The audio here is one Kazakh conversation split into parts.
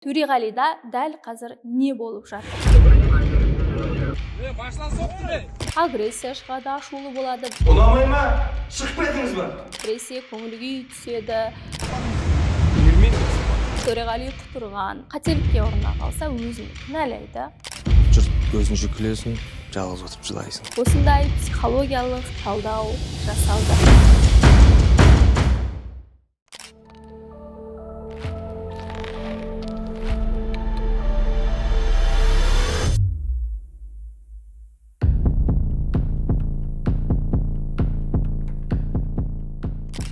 Төреғалида дәл қазір не болып жатыр? Машина соқты. Агрессия шығады, ашулы болады, Ұнамай ма? Шығып кетіңіз ба? депрессия, көңіл-күй түседі. Төреғали құтырған, қателікке ұрына қалса өзін кінәлайды. Жұрт көзінше күлесің, жалғыз отырып жылайсың. Осындай психологиялық талдау жасалды.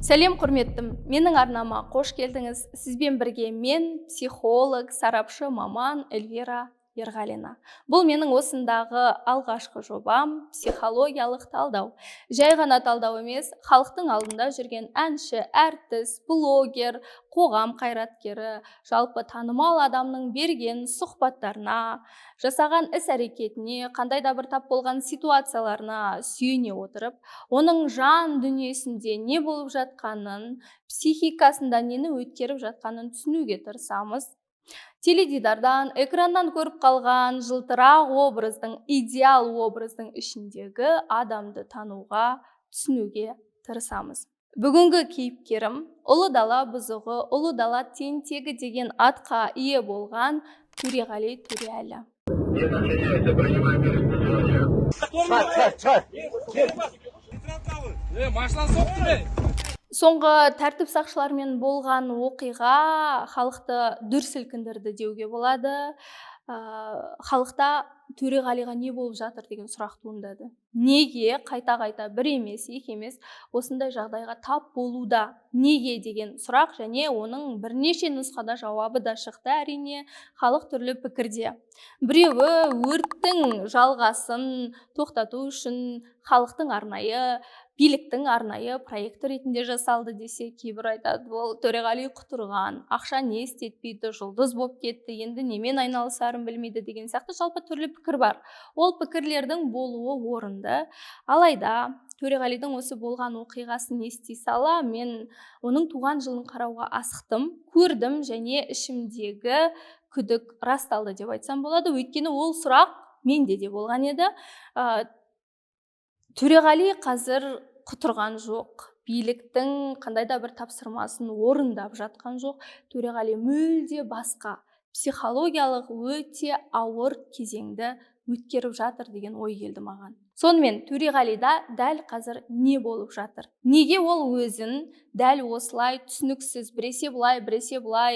Сәлем құрметтім, менің арнама қош келдіңіз. Сізбен бірге мен психолог, сарапшы маман Эльвира Ерғалина. Бұл менің осындағы алғашқы жобам психологиялық талдау. Жай ғана талдау емес, халықтың алдында жүрген әнші, әртіс, блогер, қоғам қайраткері, жалпы танымал адамның берген сұхбаттарына, жасаған іс-әрекетіне, қандай да бір тап болған ситуацияларына сүйене отырып, оның жан дүниесінде не болып жатқанын, психикасында нені өткеріп жатқанын түсінуге тырысамыз. Теледидардан, экраннан көріп қалған жылтырақ образдың, идеал образдың ішіндегі адамды тануға, түсінуге тырысамыз. Бүгінгі кейіпкерім ұлы дала бұзығы, ұлы дала тентегі деген атқа ие болған Төреғали Төреәлі. Машина соқты. Соңғы тәртіп сақшылармен болған оқиға халықты дүр сілкіндірді деуге болады. Халықта Төреғалиға не болып жатыр деген сұрақ туындады. Неге қайта-қайта бір емес, екі емес осындай жағдайға тап болуда? Неге деген сұрақ және оның бірнеше нұсқада жауабы да шықты, әрине, халық түрлі пікірде. Біреуі өрттің жалғасын тоқтату үшін халықтың арнайы, биліктің арнайы проекті ретінде жасалды десе, кейбір айтады, ол Төреғали құтырған, ақша не істетпейді, жұлдыз болып кетті, енді немен айналысарын білмейді деген сияқты жалпы түрлі пікір бар. Ол пікірлердің болуы орынды. Алайда Төреғалидің осы болған оқиғасын ести сала, мен оның туған жылын қарауға асықтым, көрдім және ішімдегі күдік расталды деп айтсам болады. Өйткені ол сұрақ менде де болған еді. Төреғали қазір құтырған жоқ, биліктің қандай да бір тапсырмасын орындап жатқан жоқ. Төреғали мүлде басқа, психологиялық өте ауыр кезеңді өткеріп жатыр деген ой келді маған. Сонымен Төреғалида дәл қазір не болып жатыр? Неге ол өзін дәл осылай түсініксіз, біресе бұлай,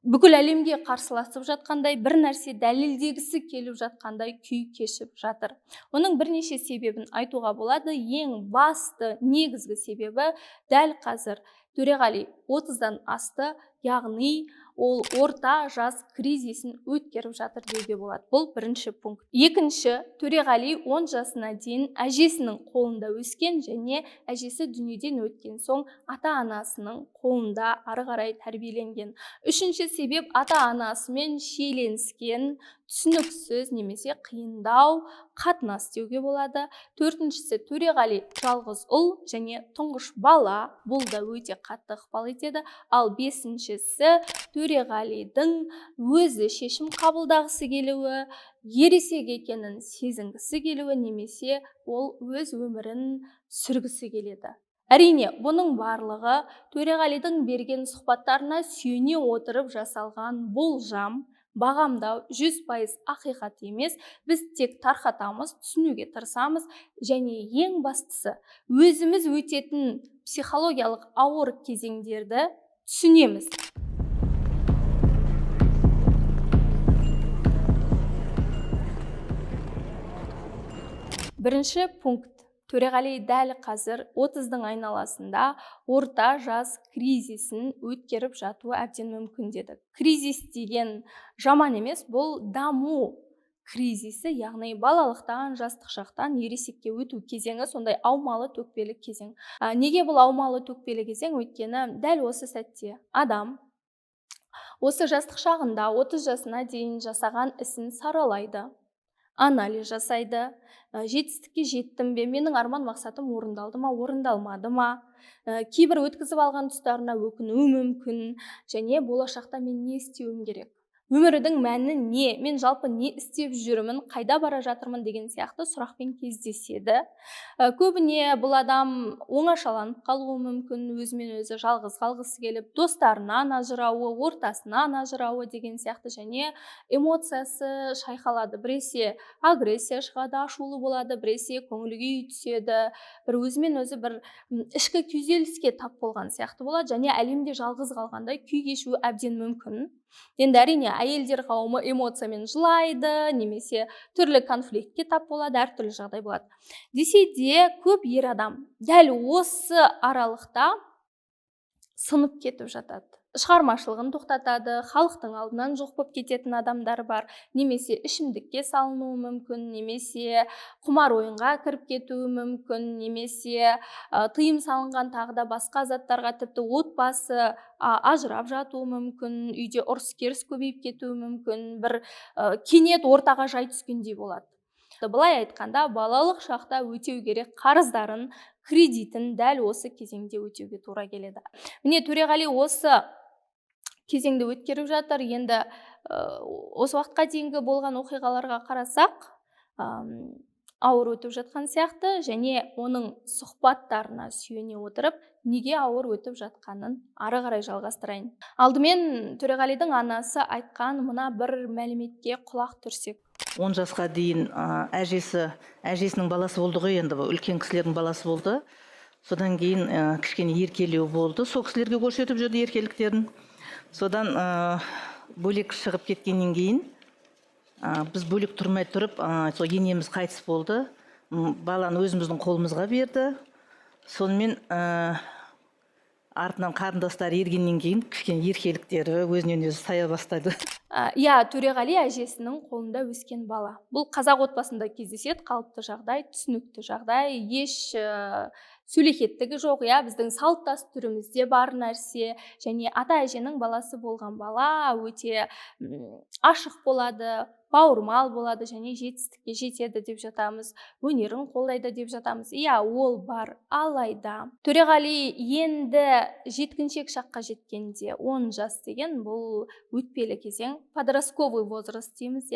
бүкіл әлемге қарсыласып жатқандай, бір нәрсе дәлелдегісі келіп жатқандай күй кешіп жатыр? Оның бірнеше себебін айтуға болады. Ең басты негізгі себебі дәл қазір Төреғали 30-дан асты, яғни ол орта жас кризисін өткеріп жатыр деуге болады. Бұл бірінші пункт. Екінші, Төреғали 10 жасына дейін әжесінің қолында өскен және әжесі дүниеден өткен соң ата-анасының қолында ары қарай тәрбиеленген. Үшінші себеп, ата-анасымен шиеленіскен, түсініксіз немесе қиындау қатынас деуге болады. Төртіншісі, Төреғали жалғыз ұл және тұңғыш бала, бұл да өте қатты ықпал етеді. Ал бесіншісі, Төреғалидің өзі шешім қабылдағысы келуі, ересек екенін сезінгісі келуі немесе ол өз өмірін сүргісі келеді. Әрине, бұның барлығы Төреғалидің берген сұхбаттарына сүйене отырып жасалған болжам, бағамдау 100% ақиқат емес. Біз тек тарқатамыз, түсінуге тырысамыз және ең бастысы өзіміз өтетін психологиялық ауыр кезеңдерді түсінеміз. Бірінші пункт. Төреғали дәл қазір 30-дың айналасында орта жас кризисін өткеріп жатуы әбден мүмкін деді. Кризис деген жаман емес, бұл даму кризисі, яғни балалықтан, жастық шақтан ересекке өту кезеңі, сондай аумалы төкпелі кезең. Неге бұл аумалы төкпелі кезең? Өйткені дәл осы сәтте адам осы жастық шағында 30 жасына дейін жасаған ісін саралайды. анализ жасайды. Жетістікке жеттім бе, менің арман мақсатым орындалды ма, орындалмады ма, кейбір өткізіп алған тұстарына өкінуі мүмкін, және болашақта мен не істеуім керек, өмірдің мәні не, мен жалпы не істеп жүрмін, қайда бара жатырмын деген сияқты сұрақпен кездеседі. Көбіне бұл адам оңашаланып қалуы мүмкін, өзімен өзі жалғыз қалғысы келіп, достарынан ажырауы, ортасынан ажырауы деген сияқты, және эмоциясы шайқалады. Біресе агрессия шығады, ашулы болады, біресе көңіл күй түседі, бір өзімен өзі бір ішкі күйзеліске тап болған сияқты болады, және әлемде жалғыз қалғандай күй кешуі әбден мүмкін. Енді әрине әйелдер қауымы эмоциямен жылайды, немесе түрлі конфликтке тап болады, әртүрлі жағдай болады. Десе де көп ер адам дәл осы аралықта сынып кетіп жатады. Шығармашылығын тоқтатады, халықтың алдынан жоқ болып кететін адамдар бар, немесе ішімдікке салынуы мүмкін, немесе құмар ойынға кіріп кетуі мүмкін, немесе тыйым салынған тағы да басқа заттарға, тіпті отбасы ажырап жатуы мүмкін, үйде ұрыс-керіс көбейіп кетуі мүмкін, бір кенет ортаға жай түскендей болады. Былай айтқанда, балалық шақта өтеу керек қарыздарын, кредитін дәл осы кезеңде өтеуге тура келеді. Міне Төреғали осы кезеңді өткеріп жатыр. Енді осы уақытқа дейінгі болған оқиғаларға қарасақ, ауыр өтіп жатқан сияқты, және оның сұхбаттарына сүйене отырып, неге ауыр өтіп жатқанын ары қарай жалғастырайын. Алдымен Төреғалидың анасы айтқан мына бір мәліметке құлақ түрсек. 10 жасқа дейін әжесінің баласы болды ғой, енді үлкен кісілердің баласы болды. Содан кейін кішкене еркелеу болды. Сол кісілерге көрсетіп жүрді еркеліктерін. Содан бөлек шығып кеткеннен кейін біз бөлек тұрмай тұрып, сол енеміз қайтыс болды. Баланы өзіміздің қолымызға берді. Сонымен артынан қарындастары ергеннен кейін кішкене еркеліктері өзінен өзі сая бастады. Төреғали әжесінің қолында өскен бала. Бұл қазақ отбасында кездеседі, қалыпты жағдай, түсінікті жағдай, еш сөйлегеттігі жоқ, біздің салт дәстүрімізде бар нәрсе, және ата әженің баласы болған бала өте ашық болады, бауырмал болады, және жетістікке жетеді деп жатамыз, өнерін қолдайды деп жатамыз. Ол бар. Алайда Төреғали енді жеткіншек шаққа жеткенде, 10 жас деген бұл өтпелі кезең, подростковый возраст дейміз,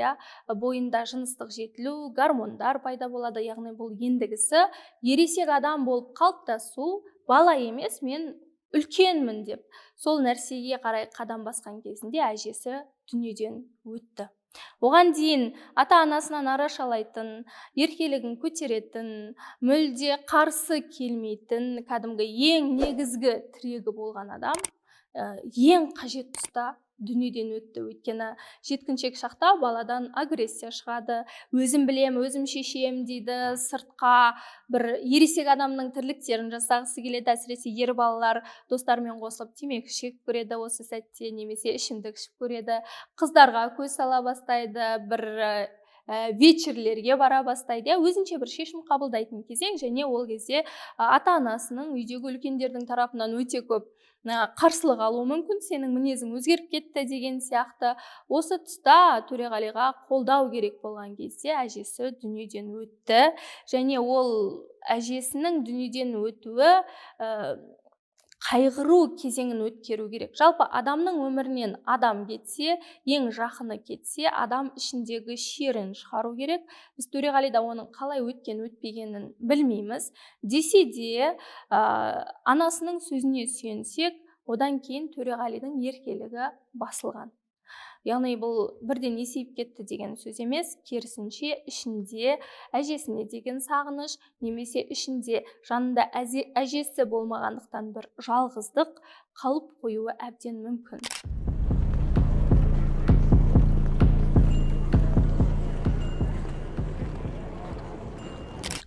бойында жыныстық жетілу, гормондар пайда болады, яғни бұл ендігісі ересек адам болып қалыптасу, бала емес, мен үлкенмін деп сол нәрсеге қарай қадам басқан кезінде әжесі дүниеден өтті. Оған дейін ата-анасынан арашалайтын, еркелігін көтеретін, мүлде қарсы келмейтін, кәдімгі ең негізгі тірегі болған адам ең қажет тұста дүниеден өтті. Өйткені жеткіншек шақта баладан агрессия шығады, өзім білем, өзім шешем дейді, сыртқа бір ересек адамның тірліктерін жасағысы келеді, әсіресе ер балалар достарымен қосылып темекі шегіп көреді осы сәтте, немесе ішімдік ішіп көреді, қыздарға көз сала бастайды, бір вечерлерге бара бастайды, өзінше бір шешім қабылдайтын кезең, және ол кезде ата-анасының, үйдегі үлкендердің тарапынан өте көп қарсылық алуы мүмкін, сенің мінезің өзгеріп кетті деген сияқты. Осы тұста Төреғалиға қолдау керек болған кезде әжесі дүниеден өтті, және ол әжесінің дүниеден өтуі қайғыру кезеңін өткеру керек. Жалпы адамның өмірінен адам кетсе, ең жақыны кетсе, адам ішіндегі шерін шығару керек. Біз Төреғалида оның қалай өткен өтпегенін білмейміз. Десе де, анасының сөзіне сүйенсек, одан кейін Төреғалидың еркелігі басылған. Яғни бұл бірден есейіп кетті деген сөз емес, керісінше ішінде әжесіне деген сағыныш, немесе ішінде жанында әжесі болмағандықтан бір жалғыздық қалып қоюы әбден мүмкін.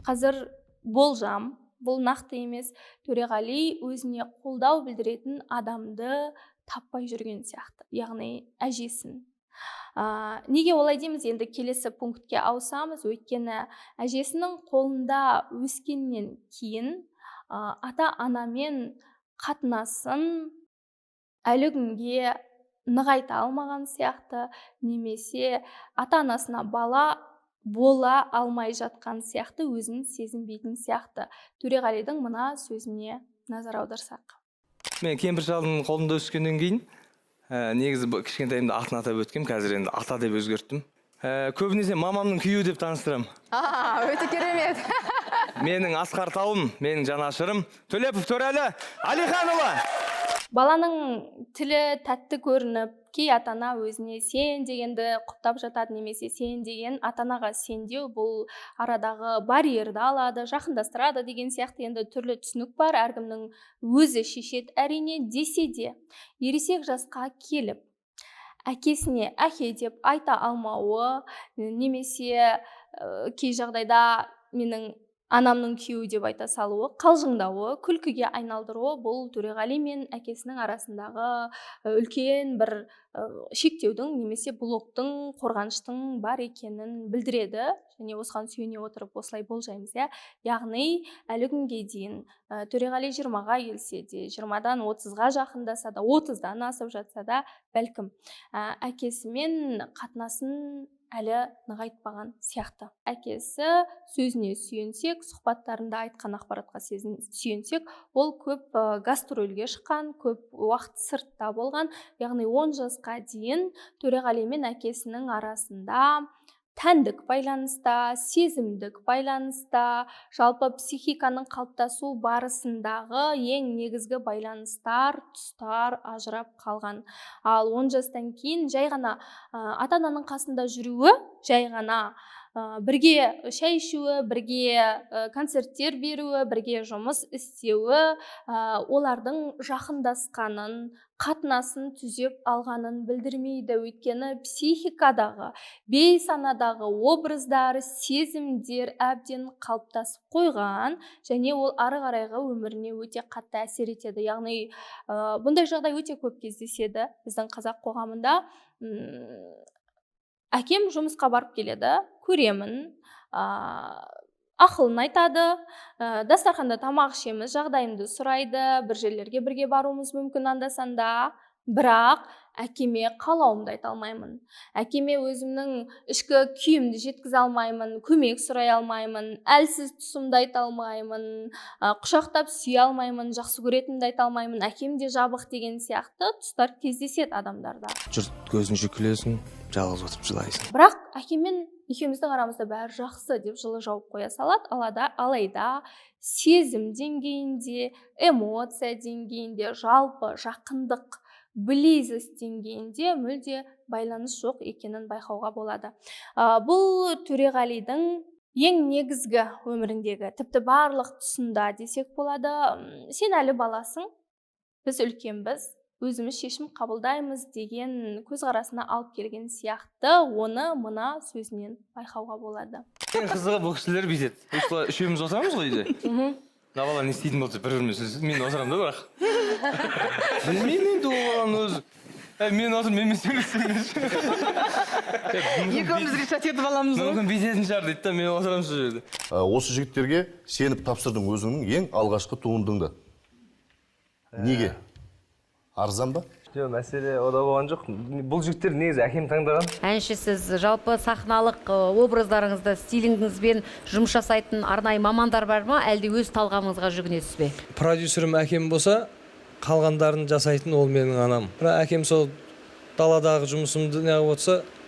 Қазір болжам, бұл нақты емес, Төреғали өзіне қолдау білдіретін адамды таппай жүрген сияқты, яғни әжесін. Неге олай дейміз? Енді келесі пунктке ауысамыз, өйткені әжесінің қолында өскеннен кейін ата-анамен қатынасын әлі күнге нығайта алмаған сияқты, немесе ата-анасына бала бола алмай жатқан сияқты, өзін сезінбейтін сияқты. Төреғалидың мына сөзіне назар аударсақ. Мен кемпір шалдың қолында өскеннен кейін негізі кішкентайымда атын атап өткем, қазір енді ата деп өзгерттім. Көбінесе мамамның күйеуі деп таныстырам. Өте керемет. Менің асқар тауым, менің жанашырым Төлепов Төрәлі Алиханұлы. Баланың тілі тәтті көрініп, кей ата-ана өзіне сен дегенді құптап жатады, немесе сен деген ата-анаға сендеу бұл арадағы барьерді алады, жақындастырады деген сияқты енді түрлі түсінік бар. Әркімнің өзі шешеді әрине, десе де ересек жасқа келіп әкесіне әке деп айта алмауы, немесе кей жағдайда менің анамның күйеуі деп айта салуы, қалжыңдауы, күлкіге айналдыруы бұл Төреғали мен әкесінің арасындағы үлкен бір шектеудің немесе блоктың, қорғаныштың бар екенін білдіреді. Және осыған сүйене отырып осылай болжаймыз. Яғни әлі күнге дейін Төреғали 20-ға келсе де, 20-дан 30-ға жақындаса да, 30-дан асып жатса да, бәлкім әкесімен қатынасын әлі нығайтпаған сияқты. Әкесі сөзіне сүйенсек, сұхбаттарында айтқан ақпаратқа сүйенсек, ол көп гастрольге шыққан, көп уақыт сыртта болған. Яғни 10 жасқа дейін Төреғали мен әкесінің арасында тәндік байланыста, сезімдік байланыста, жалпы психиканың қалыптасу барысындағы ең негізгі байланыстар, тұстар ажырап қалған. Ал 10 жастан кейін жай ғана ата-ананың қасында жүруі, жай ғана бірге шай ішуі, бірге концерттер беруі, бірге жұмыс істеуі, олардың жақындасқанын, қатынасын түзеп алғанын білдірмейді. Өйткені психикадағы, бейсанадағы образдар, сезімдер әбден қалыптасып қойған, және ол ары қарайғы өміріне өте қатты әсер етеді. Яғни бұндай жағдай өте көп кездеседі біздің қазақ қоғамында. Әкем жұмысқа барып келеді, көремін, ақылын айтады, дастарханда тамақ ішеміз, жағдайымды сұрайды, бір жерлерге бірге баруымыз мүмкін анда-санда, бірақ әкеме қалауымды айта алмаймын. Әкеме өзімнің ішкі күйімді жеткізе алмаймын, көмек сұрай алмаймын, әлсіз тұсымды айта алмаймын, құшақтап сүйе алмаймын, жақсы көретінімді айта алмаймын, әкем де жабық деген сияқты тұстар кездеседі адамдарда. Жұрт көзінше күлесің, жалғыз отырып жылайсың. Бірақ әкеммен екеуміздің арамызда бәрі жақсы деп жылы жауып қоя салады. Алайда сезім деңгейінде, эмоция деңгейінде, жалпы жақындық, близость деңгейінде мүлде байланыс жоқ екенін байқауға болады. Бұл Төреғалидың ең негізгі өміріндегі, тіпті барлық тұсында десек болады. Сен әлі баласың, біз үлкенбіз, өзіміз шешім қабылдаймыз деген көзқарасына алып келген сияқты, оны мына сөзінен байқауға болады. Ең қызығы бұл кісілер бүйтеді. Үшеуміз отырамыз ғой үйде. Мына бала не істейтін болды, бір-бірімен сөз. Мен отырамын да бірақ. Білмеймін енді ол баланың өзі. Мен отырмын, мен сөйлесем. Екеуміз решать етіп аламыз ғой. Мүмкін бүйтетін шығар дейді да, мен отырамын сол жерде. Осы жігіттерге сеніп тапсырдың өзіңнің ең алғашқы туындыңды. Неге? Арзан ба? Жоқ, мәселе ода болған жоқ. Бұл жігіттер негізі әкем таңдаған. Әнші, сіз жалпы сахналық образдарыңызды, стиліңізбен жұмыс жасайтын арнайы мамандар бар ма, әлде өз талғамыңызға жүгінесіз бе? Продюсерім әкем болса, қалғандарын жасайтын ол менің анам. Бірақ әкем сол даладағы жұмысымды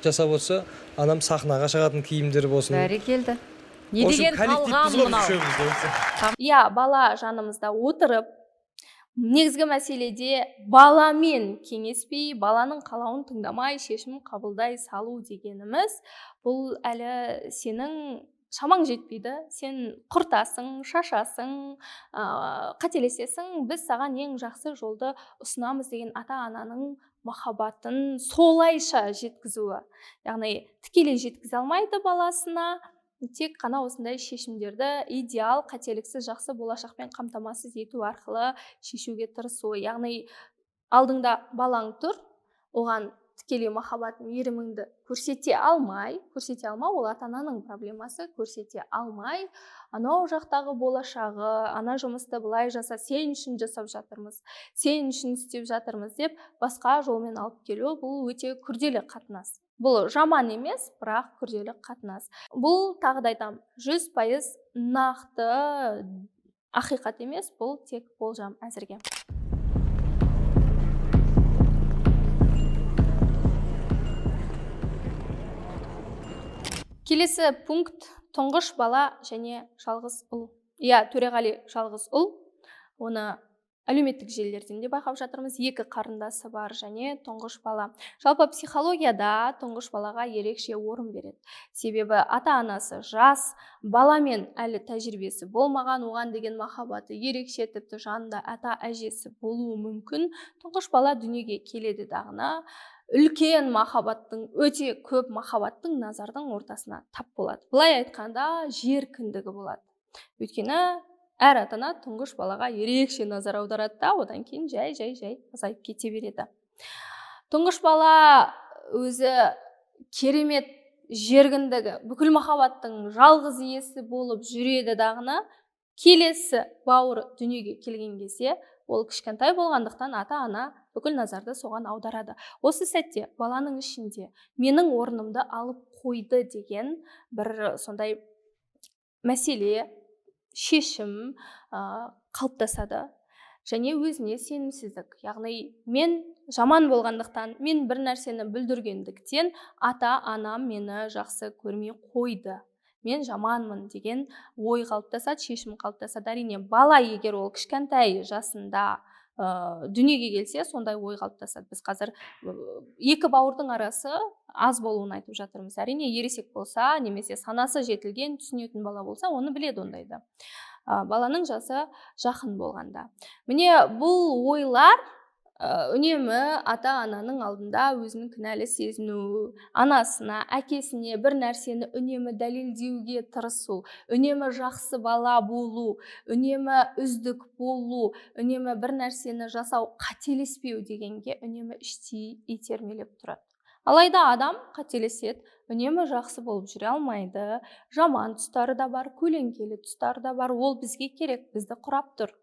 жасап отырса, анам сахнаға шығатын киімдер болсын. Бәрекелді. Не деген талғам мынау? Иә, бала жанымызда отырып, негізгі мәселеде баламен кеңеспей, баланың қалауын тыңдамай, шешім қабылдай салу дегеніміз, бұл әлі сенің шамаң жетпейді, сен құртасың, шашасың, қателесесің, біз саған ең жақсы жолды ұсынамыз деген ата-ананың махаббатын солайша жеткізуі. Яғни тікелей жеткізе алмайды баласына, тек қана осындай шешімдерді идеал, қателіксіз, жақсы болашақпен қамтамасыз ету арқылы шешуге тырысуы. Яғни алдыңда балаң тұр, оған тікелей махаббат, мейіріміңді көрсете алмау, ол ата-ананың проблемасы, көрсете алмай, анау жақтағы болашағы, ана жұмысты былай жаса, сен үшін жасап жатырмыз, сен үшін істеп жатырмыз деп басқа жолмен алып келу, бұл өте күрделі қатынас. бұл жаман емес, бірақ күрделі қатынас. Бұл тағы да айтамын, 100% нақты ақиқат емес, бұл тек болжам әзірге. Келесі пункт тұңғыш бала және жалғыз ұл. Төреғали жалғыз ұл. Оны әлеуметтік желілерден де байқап жатырмыз. 2 қарындасы бар және тұңғыш бала. Жалпы психологияда тұңғыш балаға ерекше орын береді. Себебі ата-анасы жас, баламен әлі тәжірибесі болмаған, оған деген махаббаты ерекше, тіпті жанында ата-әжесі болуы мүмкін. Тұңғыш бала дүниеге келеді дағына үлкен махаббаттың, өте көп махаббаттың, назардың ортасына тап болады. Былай айтқанда жер кіндігі болады. Өйткені әр ата-ана тұңғыш балаға ерекше назар аударады да, одан кейін жай азайып кете береді. Тұңғыш бала өзі керемет жер кіндігі, бүкіл махаббаттың жалғыз иесі болып жүреді дағына, келесі бауыры дүниеге келген кезде ол кішкентай болғандықтан ата-ана бүкіл назарды соған аударады. Осы сәтте баланың ішінде менің орнымды алып қойды деген бір сондай мәселе, шешім қалыптасады. Және өзіне сенімсіздік. Яғни мен жаман болғандықтан, мен бір нәрсені бүлдіргендіктен ата-анам мені жақсы көрмей қойды. Мен жаманмын деген ой қалыптасады, шешім қалыптасады. Әрине, бала егер ол кішкентай жасында дүниеге келсе, сондай ой қалыптасады. Біз қазір 2 бауырдың арасы аз болуын айтып жатырмыз. Әрине, ересек болса, немесе санасы жетілген, түсінетін бала болса, оны біледі ондайды. Баланың жасы жақын болғанда. Міне бұл ойлар үнемі ата-ананың алдында өзінің кінәлі сезіну, анасына, әкесіне бір нәрсені үнемі дәлелдеуге тырысу, үнемі жақсы бала болу, үнемі үздік болу, үнемі бір нәрсені жасау, қателеспеу дегенге үнемі іштей итермелеп тұрады. Алайда адам қателеседі, үнемі жақсы болып жүре алмайды, жаман тұстары да бар, көлеңкелі тұстары да бар, ол бізге керек, бізді құрап тұр.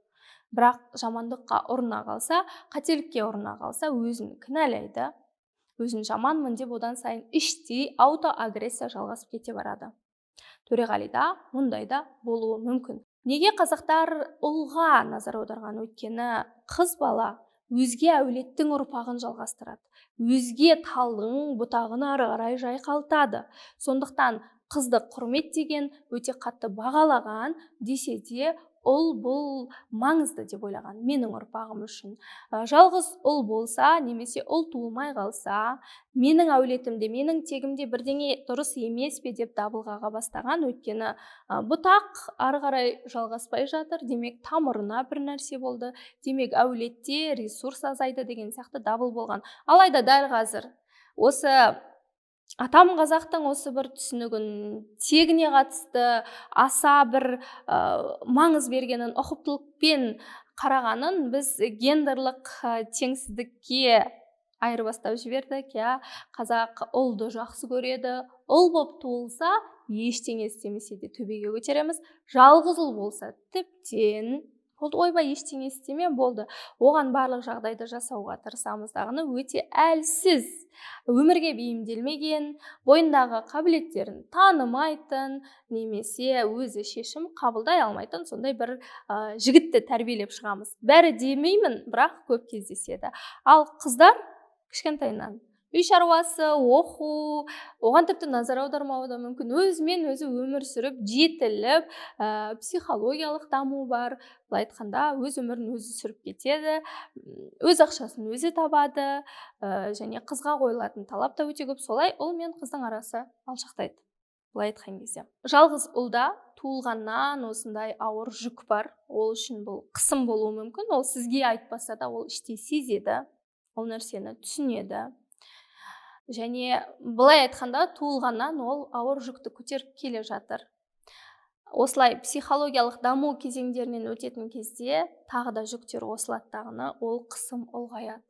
Бірақ жамандыққа ұрына қалса, қателікке ұрына қалса, өзін кінәлайды, өзін жаманмын деп одан сайын іштей аутоагрессия жалғасып кете барады. Төреғалида мұндайда болуы мүмкін. Неге қазақтар ұлға назар аударған? Өйткені қыз бала өзге әулеттің ұрпағын жалғастырады, өзге талдың бұтағын ары қарай жайқалтады. Сондықтан қызды құрметтеген, өте қатты бағалаған десе де, ұл бұл маңызды деп ойлаған менің ұрпағым үшін. Жалғыз ұл болса, немесе ұл туылмай қалса, менің әулетімде, менің тегімде бірдеңе дұрыс емес пе деп дабыл қаға бастаған. Өйткені бұтақ ары қарай жалғаспай жатыр, демек тамырына бір нәрсе болды, демек әулетте ресурс азайды деген сияқты дабыл болған. Алайда дәл қазір осы атам қазақтың осы бір түсінігін, тегіне қатысты аса бір маңыз бергенін, ұқыптылықпен қарағанын біз гендерлік теңсіздікке айырбастап жібердік. Қазақ ұлды жақсы көреді, ұл болып туылса, ештеңе істемесе де төбеге көтереміз. Жалғыз ұл болса, тіптен ойбай ештеңе істеме болды. Оған барлық жағдайды жасауға тырысамыз дағыны өте әлсіз, өмірге бейімделмеген, бойындағы қабілеттерін танымайтын, немесе өзі шешім қабылдай алмайтын сондай бір жігітті тәрбиелеп шығамыз. Бәрі демеймін, бірақ көп кездеседі. Ал қыздар кішкентайынан үй шаруасы, оқу, оған тіпті назар аудармауы да мүмкін. Өзімен өзі өмір сүріп, жетіліп, психологиялық даму бар. Былай айтқанда, өз өмірін өзі сүріп кетеді, өз ақшасын өзі табады, және қызға қойылатын талап та өте көп. Солай ұл мен қыздың арасы алшақтайды. Былай айтқан кезде. Жалғыз ұлда туылғаннан осындай ауыр жүк бар. Ол үшін бұл қысым болуы мүмкін. Ол сізге айтпаса да, ол іштей сезеді, ол нәрсені түсінеді. Және былай айтқанда туылғаннан ол ауыр жүкті көтеріп келе жатыр. Осылай психологиялық даму кезеңдерінен өтетін кезде тағы да жүктер осылаттағыны, ол қысым ұлғаяды.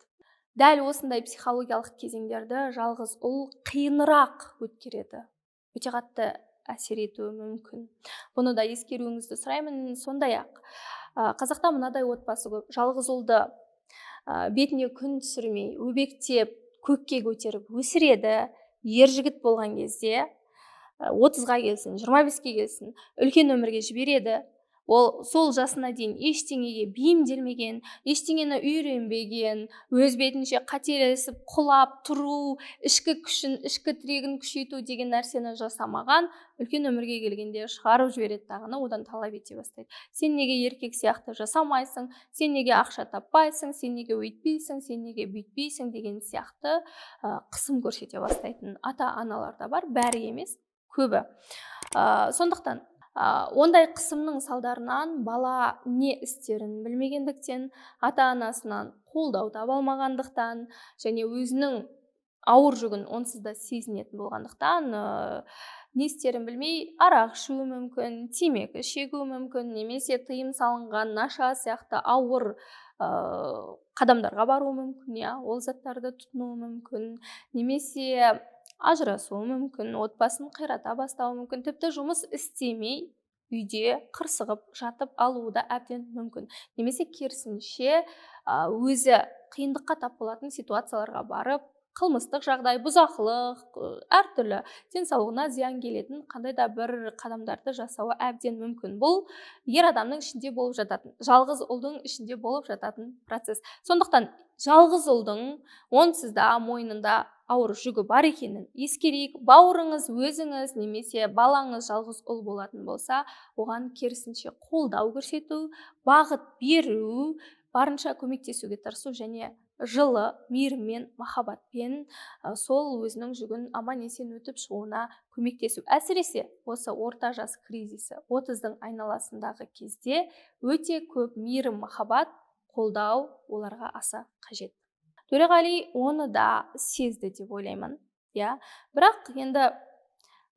Дәл осындай психологиялық кезеңдерді жалғыз ұл қиынырақ өткереді. Өте қатты әсер етуі мүмкін. Бұны да ескеруіңізді сұраймын. Сондай-ақ қазақта мынадай отбасы көп. Жалғыз ұлды бетіне күн түсірмей, өбектеп, көкке көтеріп өсіреді, ер жігіт болған кезде 30-ға келсін, 25-ке келсін, үлкен өмірге жібереді. Ол сол жасына дейін ештеңеге бейімделмеген, ештеңені үйренбеген, өз бетінше қателесіп, құлап тұру, ішкі күшін, ішкі тірегін күшейту деген нәрсені жасамаған, үлкен өмірге келгенде шығарып жібереді дағыны, одан талап ете бастайды. Сен неге еркек сияқты жасамайсың, сен неге ақша таппайсың, сен неге өйтпейсің, сен неге бүйтпейсің деген сияқты қысым көрсете бастайтын ата-аналар да бар, бәрі емес, көбі. Сондықтан ондай қысымның салдарынан бала не істерін білмегендіктен, ата-анасынан қолдау таба алмағандықтан және өзінің ауыр жүгін онсыз да сезінетін болғандықтан не істерін білмей арақ ішуі мүмкін, темекі шегуі мүмкін, немесе тыйым салынған наша сияқты ауыр қадамдарға баруы мүмкін, ол заттарды тұтынуы мүмкін, немесе ажырасуы мүмкін, отбасын қирата бастауы мүмкін, тіпті жұмыс істемей үйде қырсығып жатып алуы да әбден мүмкін. Немесе керісінше өзі қиындыққа тап болатын ситуацияларға барып, қылмыстық жағдай, бұзақылық, әртүрлі денсаулығына зиян келетін қандай да бір қадамдарды жасауы әбден мүмкін. Бұл ер адамның ішінде болып жататын, жалғыз ұлдың ішінде болып жататын процесс. Сондықтан жалғыз ұлдың онсыз да мойнында ауыр жүгі бар екенін ескерейік. Бауырыңыз, өзіңіз немесе балаңыз жалғыз ұл болатын болса, оған керісінше қолдау көрсету, бағыт беру, барынша көмектесуге тырысу және жылы мейіріммен, махаббатпен сол өзінің жүгін аман-есен өтіп шығуына көмектесу. Әсіресе осы орта жас кризисі 30-дың айналасындағы кезде өте көп мейірім, махаббат, қолдау оларға аса қажет. Төреғали оны да сезді деп ойлаймын. Бірақ енді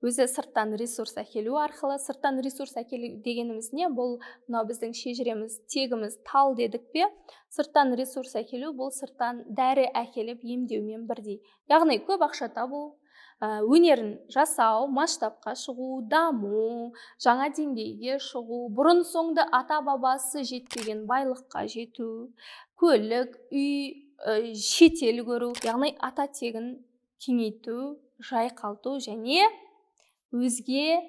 өзі сырттан ресурс әкелу арқылы, сырттан ресурс әкелу дегеніміз не? Бұл біздің шежіреміз, тегіміз тал дедік пе? Сырттан ресурс әкелу бұл сырттан дәрі әкеліп емдеумен бірдей. Яғни көп ақша табу, өнерін жасау, масштабқа шығу, даму, жаңа деңгейге шығу, бұрын соңды ата-бабасы жетпеген байлыққа жету, көлік, үй, шетел көру, яғни ата тегін кеңейту, жайқалту және өзге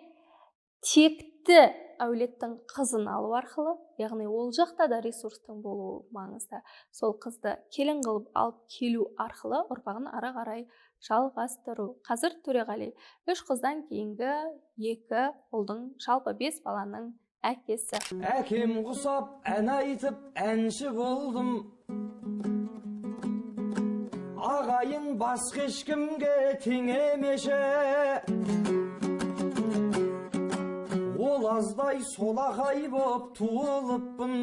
текті әулеттің қызын алу арқылы, яғни ол жақта да ресурстың болуы маңызды. Сол қызды келін қылып алып келу арқылы ұрпағын ары қарай жалғастыру. Қазір Төреғали 3 қыздан кейінгі 2 ұлдың, жалпы 5 баланың әкесі. Әкем құсап, ән айтып, әнші болдым. Ағайын басқа ешкімге тең емеші. Ол аздай солақай боп туылыппын.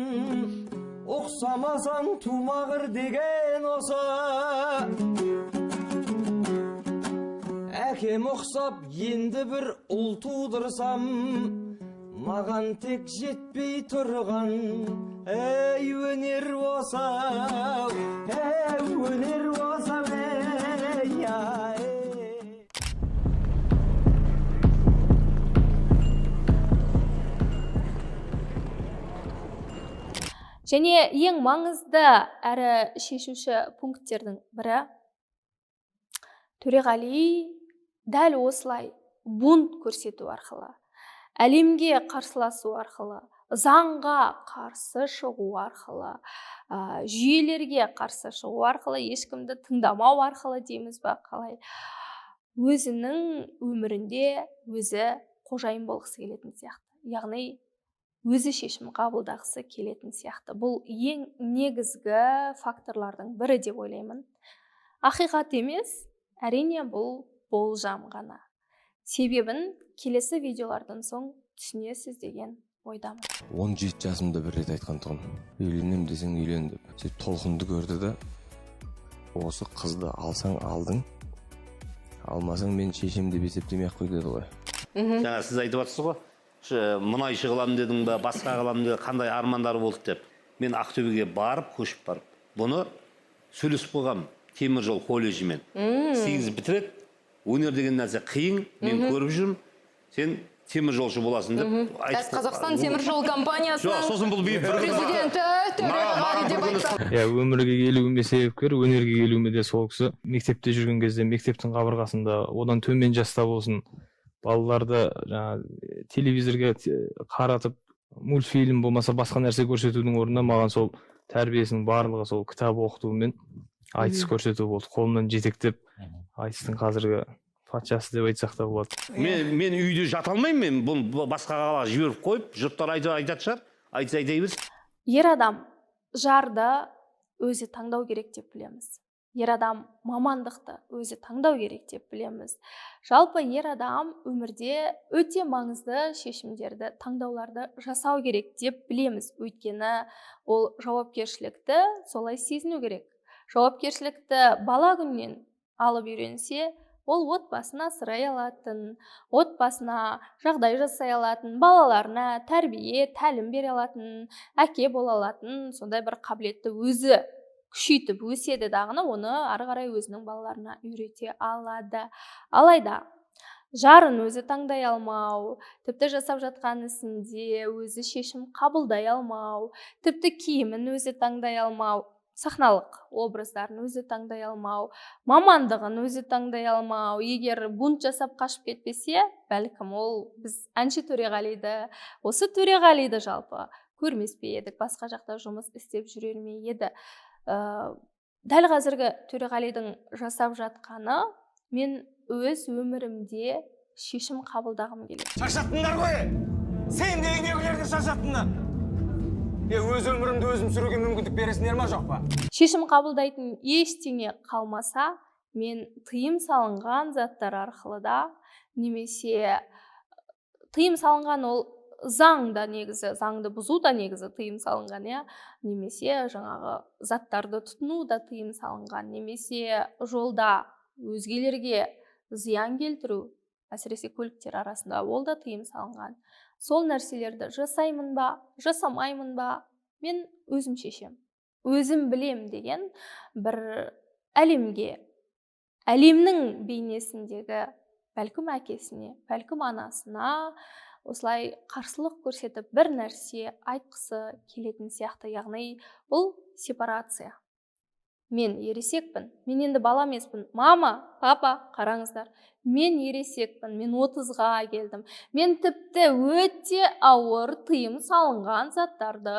Ұқсамасаң тумағыр деген осы. Әкем ұқсап енді бір ұл тудырсам, маған тек жетпей тұрған әй өнер осы, әй өнер осы, Және ең маңызды әрі шешуші пункттердің бірі, Төреғали дәл осылай бунт көрсету арқылы, әлемге қарсыласу арқылы, заңға қарсы шығу арқылы, жүйелерге қарсы шығу арқылы, ешкімді тыңдамау арқылы дейміз ба қалай, өзінің өмірінде өзі қожайын болғысы келетін сияқты. Яғни өзі шешім қабылдағысы келетін сияқты. Бұл ең негізгі факторлардың бірі деп ойлаймын. Ақиқат емес, әрине бұл болжам ғана. Себебін келесі видеолардан соң түсінесіз деген ойдамын. 17 жасымда бір рет айтқан тұғым. Үйленем десең үйлен деп. Сөйтіп толқынды көрді да, осы қызды алсаң алдың, алмасаң мен шешем деп есептемей-ақ қой деді ғой. Жаңа сіз айтып жатсыз ғой, мұнайшы қыламын дедің ба, басқа қыламын дедің, қандай армандары болды деп. Мен Ақтөбеге барып, көшіп барып, бұны сөйлесіп қойғам темір жол колледжімен. 8 бітіреді, өнер деген нәрсе қиын, мен көріп жүрмін. Сен темір жолшы боласың деп Қазақстан темір жол компаниясының жоқ сосын бұл президенті Төреғали деп айтса. иә өмірге келуіме себепкер өнерге келуіме де сол кісі. Мектепте жүрген кезде мектептің қабырғасында одан төмен жаста болсын балаларды жаңағы телевизорға қаратып мультфильм болмаса басқа нәрсе көрсетудің орнына маған сол тәрбиесінің барлығы сол кітап оқыту мен айтыс көрсету болды. Қолымнан жетектеп айтыстың қазіргі патшасы деп айтсақ та болады. мен үйде жата алмаймын, мен бұл басқа қалаға жіберіп қойып, жұрттар айтатын шығар, айтай берсін. Ер адам жарды өзі таңдау керек деп білеміз. Ер адам мамандықты өзі таңдау керек деп білеміз. Жалпы ер адам өмірде өте маңызды шешімдерді, таңдауларды жасау керек деп білеміз. Өйткені ол жауапкершілікті солай сезіну керек. Жауапкершілікті бала күннен алып үйренсе, ол отбасына асырай алатын, отбасына жағдай жасай алатын, балаларына тәрбие, тәлім бере алатын, әке бола алатын, сондай бір қабілетті өзі күшейтіп өседі дағыны, оны ары қарай өзінің балаларына үйрете алады. Алайда жарын өзі таңдай алмау, тіпті жасап жатқан ісінде өзі шешім қабылдай алмау, тіпті киімін өзі таңдай алмау, сахналық образдарын өзі таңдай алмау, мамандығын өзі таңдай алмау, егер бунт жасап қашып кетпесе, бәлкім ол біз әнші Төреғалиді, осы Төреғалиді жалпы көрмес пе едік, басқа жақта жұмыс істеп жүрер ме еді. Дәл қазіргі Төреғалидің жасап жатқаны мен өз өмірімде шешім қабылдағым келеді. Шаршаттыңдар ғой! Сен дегендегілерді шаршаттыңдар! Өз өмірімді өзім сүруге мүмкіндік бересіңдер ма жоқ па? Шешім қабылдайтын ештеңе қалмаса, мен тыйым салынған заттар арқылы да, немесе тыйым салынған ол заңда негізі, заңды бұзу да негізі тыйым салынған, немесе жаңағы заттарды тұтыну да тыйым салынған, немесе жолда өзгелерге зиян келтіру, әсіресе көліктер арасында, ол да тыйым салынған. Сол нәрселерді жасаймын ба, жасамаймын ба, мен өзім шешем. Өзім білем деген бір әлемге, әлемнің бейнесіндегі бәлкім әкесіне, бәлкім анасына осылай қарсылық көрсетіп бір нәрсе айтқысы келетін сияқты, яғни бұл сепарация. Мен ересекпін, мен енді бала емеспін. Мама, папа, қараңыздар, мен ересекпін, мен 30-ға келдім. Мен тіпті өте ауыр тыйым салынған заттарды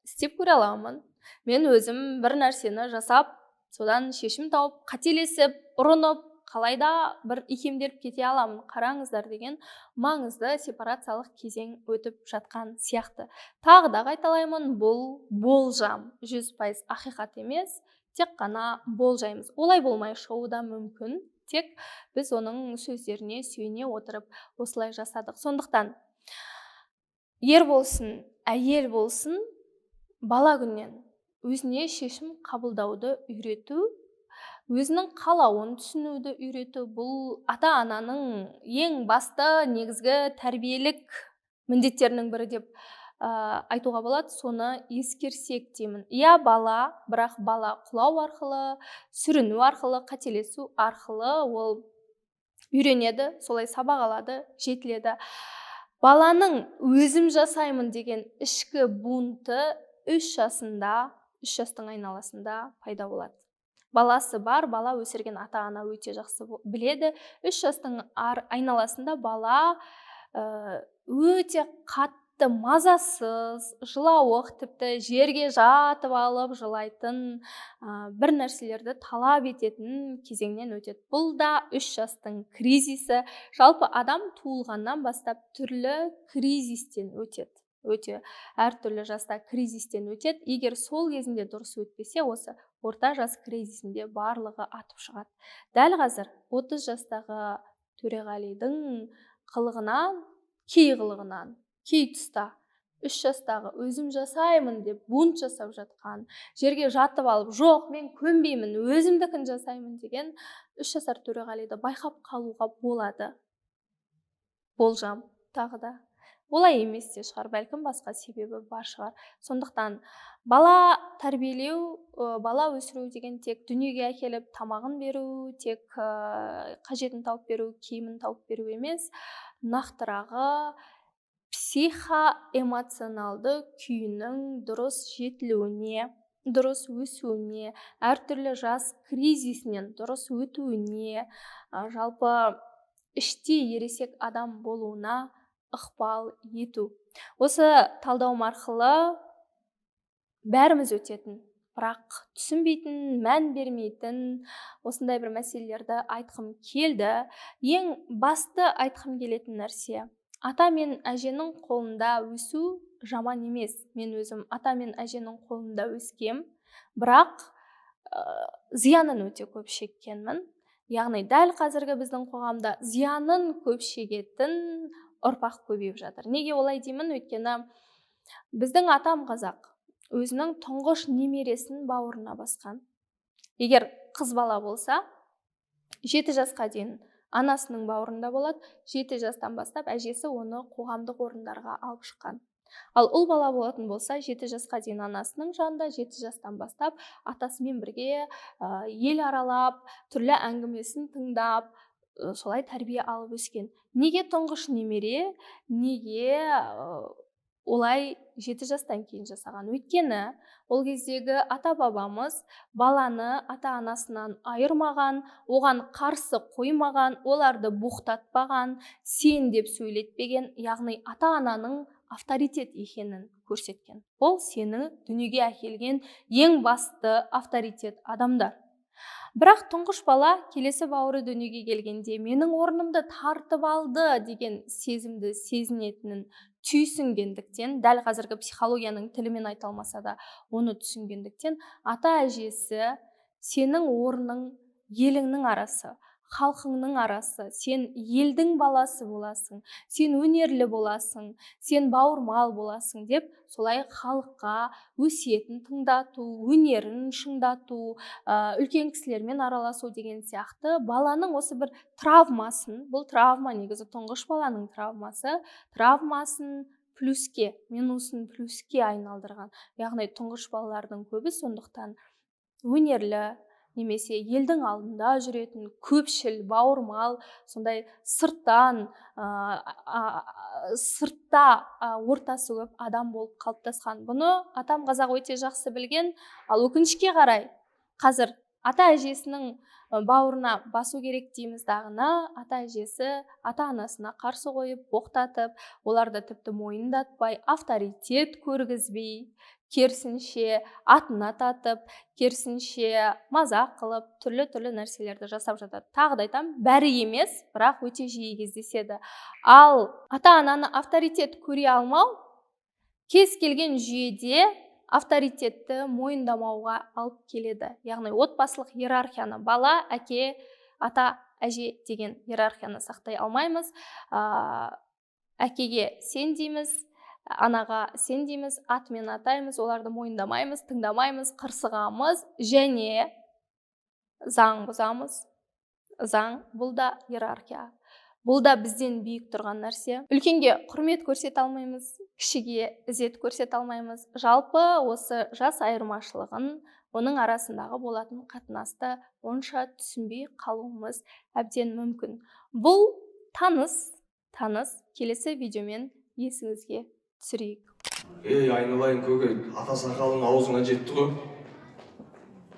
істеп көре аламын. Мен өзім бір нәрсені жасап, содан шешім тауып, қателесіп, ұрынып, қалайда бір икемделіп кете аламын. Қараңыздар деген маңызды сепарациялық кезең өтіп жатқан сияқты. Тағы да қайталаймын, бұл болжам, 100% ақиқат емес, тек қана болжаймыз. Олай болмай шығуы да мүмкін, тек біз оның сөздеріне сүйене отырып осылай жасадық. Сондықтан ер болсын, әйел болсын, бала күннен өзіне шешім қабылдауды үйрету, өзінің қалауын түсінуді үйрету, бұл ата-ананың ең басты негізгі тәрбиелік міндеттерінің бірі деп айтуға болады. Соны ескерсек деймін. Иә, бала, бірақ бала құлау арқылы, сүріну арқылы, қателесу арқылы ол үйренеді, солай сабақ алады, жетіледі. Баланың өзім жасаймын деген ішкі бунты 3 жасында, 3 жастың айналасында пайда болады. Баласы бар, бала өсірген ата-ана өте жақсы біледі. 3 жастың айналасында бала өте қатты мазасыз, жылауық, тіпті жерге жатып алып жылайтын, бір нәрселерді талап ететін кезеңнен өтеді. Бұл да 3 жастың кризисі. Жалпы адам туылғаннан бастап түрлі кризистен өтеді. Өте әртүрлі жаста кризистен өтеді. Егер сол кезінде дұрыс өтпесе, осы орта жас кризисінде барлығы атып шығады. Дәл қазір 30 жастағы Төреғалидің қылығынан, кей тұста 3 жастағы өзім жасаймын деп бунт жасап жатқан, жерге жатып алып, жоқ, мен көнбеймін, өзімдікін жасаймын деген 3 жасар Төреғалиді байқап қалуға болады. Болжам тағы да. олай емес те шығар, бәлкім басқа себебі бар шығар. Сондықтан бала тәрбиелеу, бала өсіру деген тек дүниеге әкеліп тамағын беру, тек қажетін тауып беру, киімін тауып беру емес, нақтырағы психоэмоционалды күйінің дұрыс жетілуіне, дұрыс өсуіне, әртүрлі жас кризисінен дұрыс өтуіне, жалпы іште ересек адам болуына ықпал ету. Осы талдауым арқылы бәріміз өтетін, бірақ түсінбейтін, мән бермейтін осындай бір мәселелерді айтқым келді. Ең басты айтқым келетін нәрсе, ата мен әженің қолында өсу жаман емес. Мен өзім ата мен әженің қолында өскем, бірақ зиянын өте көп шеккенмін. Яғни дәл қазіргі біздің қоғамда зиянын көп шегетін ұрпақ көбейіп жатыр. Неге олай деймін? Өйткені біздің атам қазақ өзінің тұңғыш немересін бауырына басқан. Егер қыз бала болса, 7 жасқа дейін анасының бауырында болады, 7 жастан бастап әжесі оны қоғамдық орындарға алып шыққан. Ал ұл бала болатын болса, 7 жасқа дейін анасының жанында, 7 жастан бастап атасымен бірге ел аралап, түрлі әңгімесін тыңдап, солай тәрбие алып өскен. Неге тұңғыш немере, неге олай 7 жастан кейін жасаған? Өйткені ол кездегі ата-бабамыз баланы ата-анасынан айырмаған, оған қарсы қоймаған, оларды боқтатпаған, сен деп сөйлетпеген, яғни ата-ананың авторитет екенін көрсеткен. Ол сені дүниеге әкелген ең басты авторитет адамдар. Бірақ тұңғыш бала келесі бауыры дүниеге келгенде менің орнымды тартып алды деген сезімді сезінетінін түйсінгендіктен, дәл қазіргі психологияның тілімен айта алмаса да оны түсінгендіктен, ата әжесі сенің орның еліңнің арасы, халқыңның арасы, сен елдің баласы боласың, сен өнерлі боласың, сен бауырмал боласың деп солай халыққа өсиетін тыңдату, өнерін шыңдату, үлкен кісілермен араласу деген сияқты баланың осы бір травмасын, бұл травма негізі тұңғыш баланың травмасын плюске, минусын плюске айналдырған. Яғни тұңғыш балалардың көбі сондықтан өнерлі, немесе елдің алдында жүретін, көпшіл, бауырмал, сондай сыртта ортасы көп адам болып қалыптасқан. Бұны атам қазақ өте жақсы білген, ал өкінішке қарай қазір ата әжесінің бауырына басу керек дейміз дағына, ата әжесі ата-анасына қарсы қойып, боқтатып, оларды тіпті мойындатпай, авторитет көргізбей, керісінше атын ататып, керісінше мазақ қылып, түрлі нәрселерді жасап жатады. Тағы да айтамын, бәрі емес, бірақ өте жиі кездеседі. Ал ата-ананы авторитет көре алмау кез келген жүйеде авторитетті мойындамауға алып келеді. Яғни отбасылық иерархияны бала, әке, ата, әже деген иерархияны сақтай алмаймыз. Әкеге сен дейміз, анаға сен дейміз, атымен атаймыз, оларды мойындамаймыз, тыңдамаймыз, қырсығамыз және заң бұзамыз. Заң, бұл да иерархия. Бұл да бізден биік тұрған нәрсе. Үлкенге құрмет көрсете алмаймыз, кішіге ізет көрсете алмаймыз. Жалпы осы жас айырмашылығын, оның арасындағы болатын қатынасты онша түсінбей қалуымыз әбден мүмкін. Бұл таныс, келесі видеомен есіңізге түсірейік. Айналайын көке, ата сақалың аузыңа жетті ғой.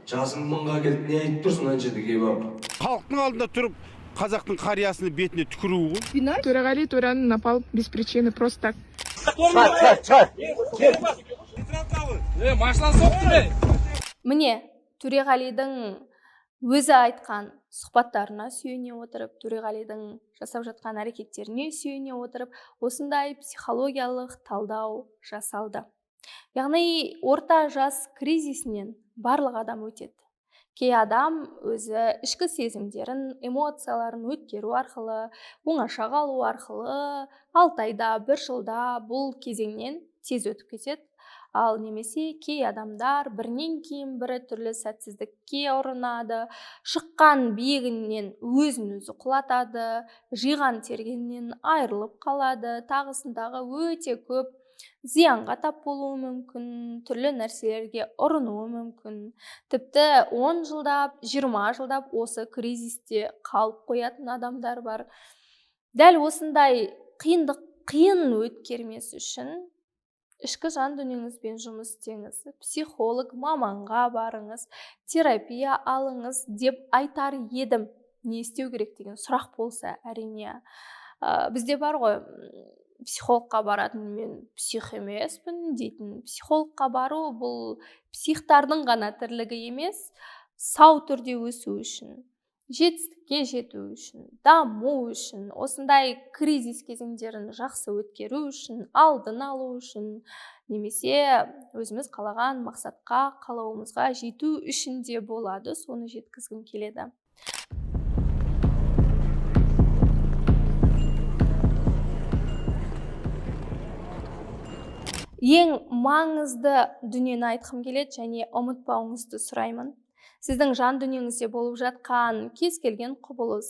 Жасың мыңға келіп не айтып тұрсың ана жерде кебап? Халықтың алдында тұрып, қазақтың қариясының бетіне түкіру ғой. Төреғали Төреәлін напал без причины, просто так. Міне, Төреғалидің өзі айтқан сұхбаттарына сүйене отырып, Төреғалидің жасап жатқан әрекеттеріне сүйене отырып, осындай психологиялық талдау жасалды. Яғни орта жас кризисінен барлық адам өтеді. Кей адам өзі ішкі сезімдерін, эмоцияларын өткеру арқылы, оңаша қалу арқылы 6 айда, 1 жылда бұл кезеңнен тез өтіп кетеді. Ал немесе кей адамдар бірінен кейін бірі түрлі сәтсіздікке ұрынады, шыққан биігінен өзін өзі құлатады, жиған тергеннен айырылып қалады, тағысындағы өте көп зиянға тап болуы мүмкін, түрлі нәрселерге ұрынуы мүмкін. Тіпті 10 жылдап, 20 жылдап осы кризисте қалып қоятын адамдар бар. Дәл осындай қиын өткермес үшін ішкі жан дүниеңізбен жұмыс істеңіз, психолог маманға барыңыз, терапия алыңыз деп айтар едім. Не істеу керек деген сұрақ болса, әрине. Бізде бар ғой, психологқа баратын, мен псих емеспін дейтін. Психологқа бару бұл психтардың ғана тірлігі емес, сау түрде өсу үшін, жетістікке жету үшін, даму үшін, осындай кризис кезеңдерін жақсы өткеру үшін, алдын алу үшін, немесе өзіміз қалаған мақсатқа, қалауымызға жету үшін де болады, соны жеткізгім келеді. Ең маңызды дүниені айтқым келеді және ұмытпауыңызды сұраймын. Сіздің жан дүниеңізде болып жатқан кез келген құбылыс,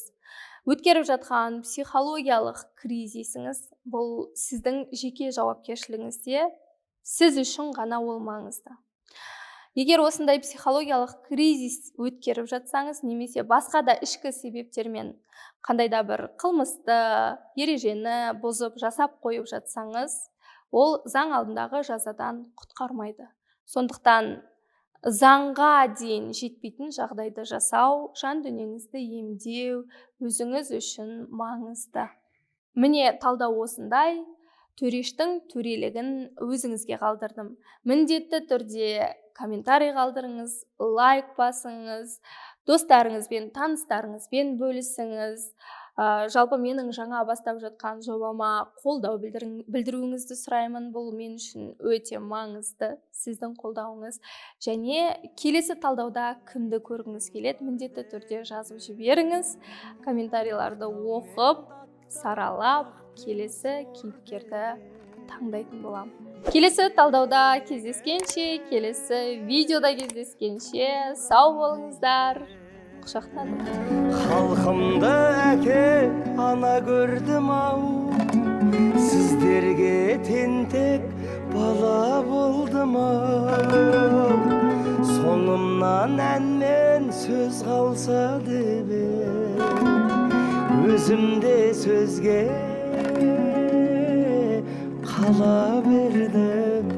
өткеріп жатқан психологиялық кризисіңіз, бұл сіздің жеке жауапкершілігіңізде, сіз үшін ғана ол маңызды. Егер осындай психологиялық кризис өткеріп жатсаңыз, немесе басқа да ішкі себептермен қандай да бір қылмысты, ережені бұзып жасап қойып жатсаңыз, ол заң алдындағы жазадан құтқармайды. Сондықтан заңға дейін жетпейтін жағдайды жасау, жан дүниеңізді емдеу өзіңіз үшін маңызды. Міне талдау осындай. Төрештің төрелігін өзіңізге қалдырдым. Міндетті түрде комментарий қалдырыңыз, лайк басыңыз, достарыңызбен, таныстарыңызбен бөлісіңіз. Жалпы менің жаңа бастап жатқан жобама қолдау білдіруіңізді сұраймын. Бұл мен үшін өте маңызды, сіздің қолдауыңыз. Және келесі талдауда кімді көргіңіз келеді, міндетті түрде жазып жіберіңіз. Комментарийларды оқып, саралап, келесі кейіпкерді таңдайтын болам. Келесі талдауда кездескенше, келесі видеода кездескенше, сау болыңыздар. Құшақтадым. Халқымды әке ана көрдім ау, сіздерге тентек бала болдым ау. Соңымнан ән мен сөз қалса деп өзімде сөзге қала бердім.